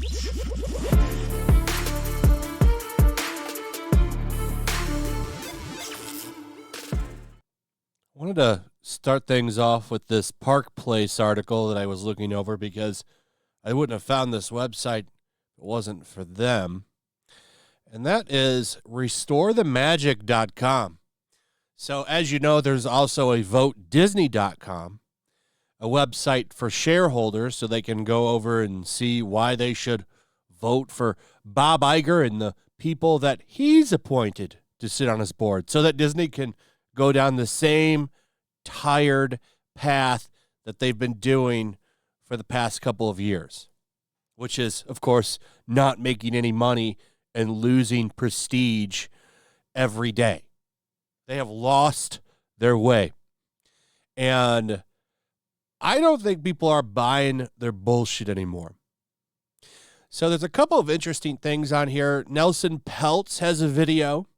I wanted to start things off with this Park Place article that I was looking over because I wouldn't have found this website if it wasn't for them. And that is restorethemagic.com. So as you know, there's also a votedisney.com, a website for shareholders so they can go over and see why they should vote for Bob Iger and the people that he's appointed to sit on his board so that Disney can go down the same tired path that they've been doing for the past couple of years, which is, of course, not making any money and losing prestige every day. They have lost their way. And I don't think people are buying their bullshit anymore. So there's a couple of interesting things on here. Nelson Peltz has a video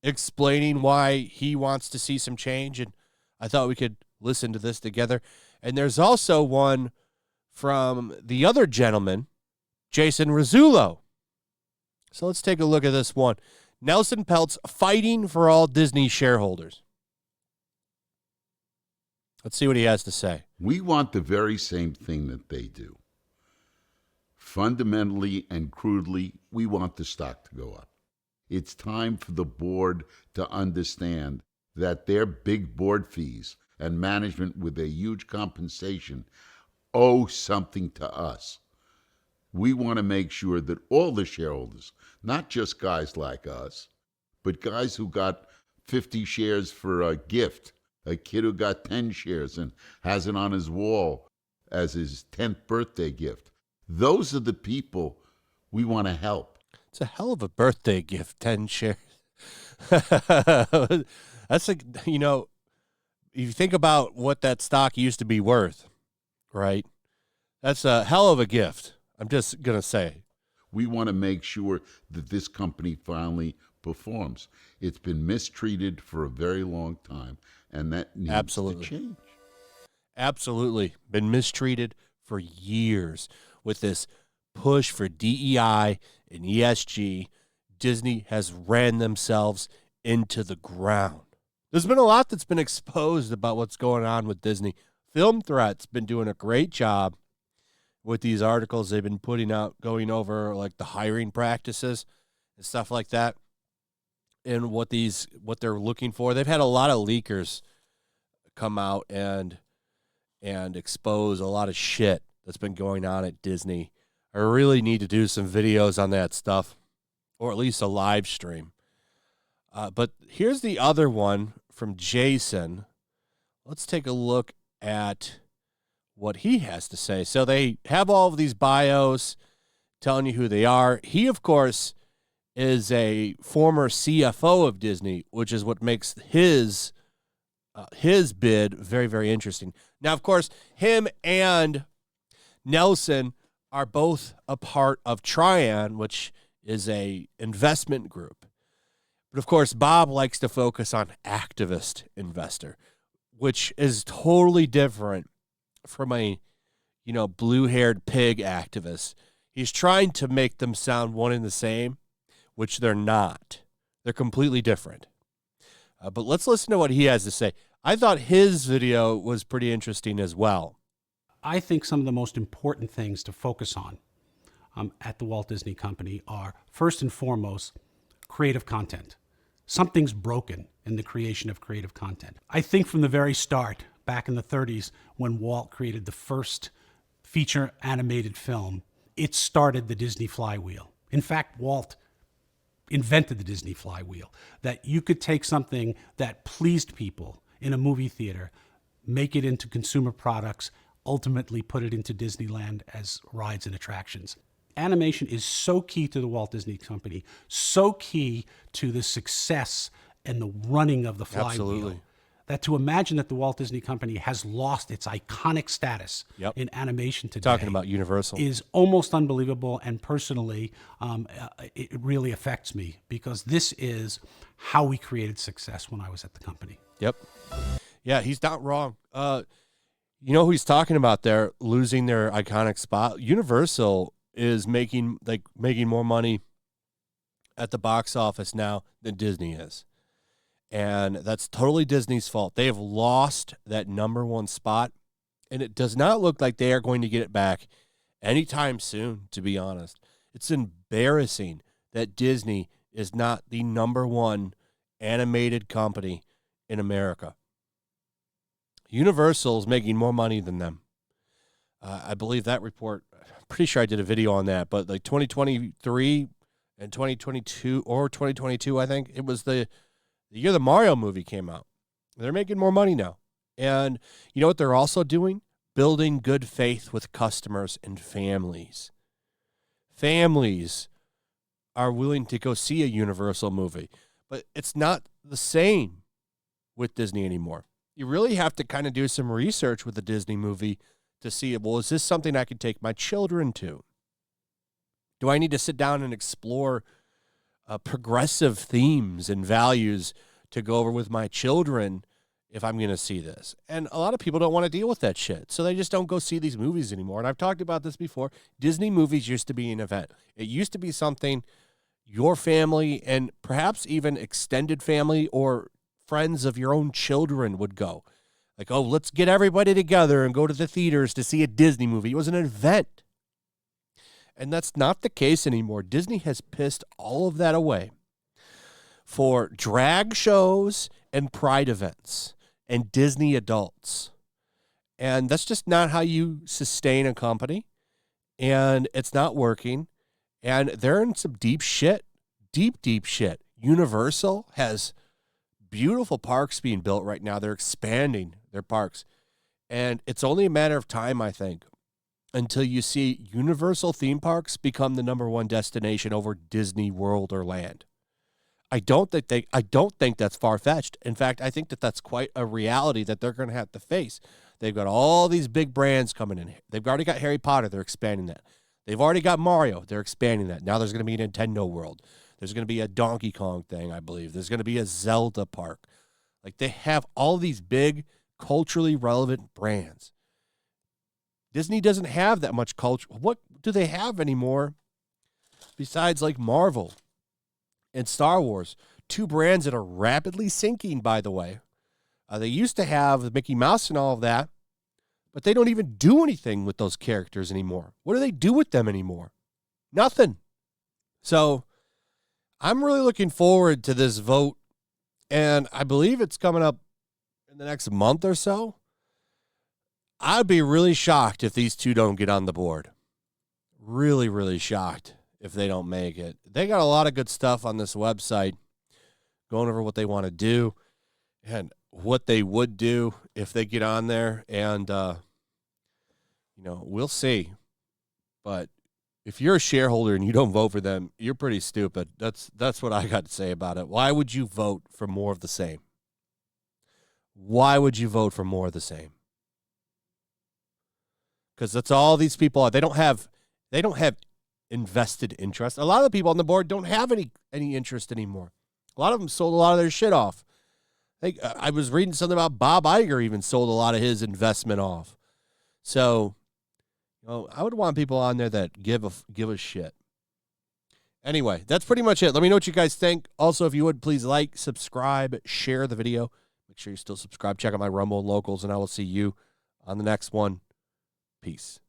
explaining why he wants to see some change, and I thought we could listen to this together. And there's also one from the other gentleman, Jason Rasulo. So let's take a look at this one. Nelson Peltz fighting for all Disney shareholders. Let's see what he has to say. We want the very same thing that they do. Fundamentally and crudely, we want the stock to go up. It's time for the board to understand that their big board fees and management with their huge compensation owe something to us. We want to make sure that all the shareholders, not just guys like us, but guys who got 50 shares for a gift, a kid who got 10 shares and has it on his wall as his 10th birthday gift, those are the people we want to help. It's a hell of a birthday gift, 10 shares. That's like, if you think about what that stock used to be worth, right? That's a hell of a gift. I'm just going to say. We want to make sure that this company finally performs. It's been mistreated for a very long time, and that needs to change. Absolutely. Been mistreated for years. With this push for DEI and ESG, Disney has ran themselves into the ground. There's been a lot that's been exposed about what's going on with Disney. Film Threat's been doing a great job with these articles they've been putting out, going over like the hiring practices and stuff like that, and what they're looking for. They've had a lot of leakers come out and expose a lot of shit that's been going on at Disney. I really need to do some videos on that stuff, or at least a live stream. But here's the other one from Jason. Let's take a look at what he has to say. So they have all of these bios telling you who they are. He, of course, is a former CFO of Disney, which is what makes his bid very, very interesting. Now, of course, him and Nelson are both a part of Trian, which is a investment group. But of course, Bob likes to focus on activist investor, which is totally different from a, blue-haired pig activist. He's trying to make them sound one and the same, which they're not. They're completely different. But let's listen to what he has to say. I thought his video was pretty interesting as well. I think some of the most important things to focus on at the Walt Disney Company are, first and foremost, creative content. Something's broken in the creation of creative content. I think from the very start, back in the 30s, when Walt created the first feature animated film, it started the Disney flywheel. In fact, Walt invented the Disney flywheel, that you could take something that pleased people in a movie theater, make it into consumer products, ultimately put it into Disneyland as rides and attractions. Animation is so key to the Walt Disney Company, so key to the success and the running of the flywheel. Absolutely. That to imagine that the Walt Disney Company has lost its iconic status in animation today. Talking about Universal. Is almost unbelievable, and personally, it really affects me because this is how we created success when I was at the company. Yep. Yeah, he's not wrong. You know who he's talking about there, losing their iconic spot? Universal is making more money at the box office now than Disney is. And that's totally Disney's fault. They have lost that number one spot, and it does not look like they are going to get it back anytime soon, to be honest. It's embarrassing that Disney is not the number one animated company in America. Universal is making more money than them. I believe that report, I'm pretty sure I did a video on that, but like 2023 and 2022 or 2022, I think it was the year the Mario movie came out. They're making more money now. And you know what they're also doing? Building good faith with customers and families. Families are willing to go see a Universal movie, but it's not the same with Disney anymore. You really have to kind of do some research with a Disney movie to see, well, is this something I can take my children to? Do I need to sit down and explore progressive themes and values to go over with my children if I'm going to see this? And a lot of people don't want to deal with that shit, so they just don't go see these movies anymore. And I've talked about this before. Disney movies used to be an event. It used to be something your family and perhaps even extended family or friends of your own children would go. Like, oh, let's get everybody together and go to the theaters to see a Disney movie. It was an event. And that's not the case anymore. Disney has pissed all of that away for drag shows and pride events and Disney adults. And that's just not how you sustain a company. And it's not working. And they're in some deep shit. Deep shit. Universal has beautiful parks being built right now. They're expanding their parks. And it's only a matter of time, I think, until you see Universal theme parks become the number one destination over Disney World or Land. I don't think that's far-fetched. In fact, I think that that's quite a reality that they're going to have to face. They've got all these big brands coming in. They've already got Harry Potter. They're expanding that. They've already got Mario. They're expanding that. Now there's going to be a Nintendo World. There's going to be a Donkey Kong thing, I believe. There's going to be a Zelda park. Like, they have all these big, culturally relevant brands. Disney doesn't have that much culture. What do they have anymore besides, like, Marvel and Star Wars? Two brands that are rapidly sinking, by the way. They used to have Mickey Mouse and all of that, but they don't even do anything with those characters anymore. What do they do with them anymore? Nothing. So I'm really looking forward to this vote, and I believe it's coming up in the next month or so. I'd be really shocked if these two don't get on the board. Really, really shocked if they don't make it. They got a lot of good stuff on this website, going over what they want to do and what they would do if they get on there. And, we'll see. But if you're a shareholder and you don't vote for them, you're pretty stupid. That's what I got to say about it. Why would you vote for more of the same? Why would you vote for more of the same? Because that's all these people are. They don't have invested interest. A lot of the people on the board don't have any interest anymore. A lot of them sold a lot of their shit off. I was reading something about Bob Iger even sold a lot of his investment off. So, I would want people on there that give a shit. Anyway, that's pretty much it. Let me know what you guys think. Also, if you would, please like, subscribe, share the video. Make sure you still subscribe. Check out my Rumble and Locals, and I will see you on the next one. Peace.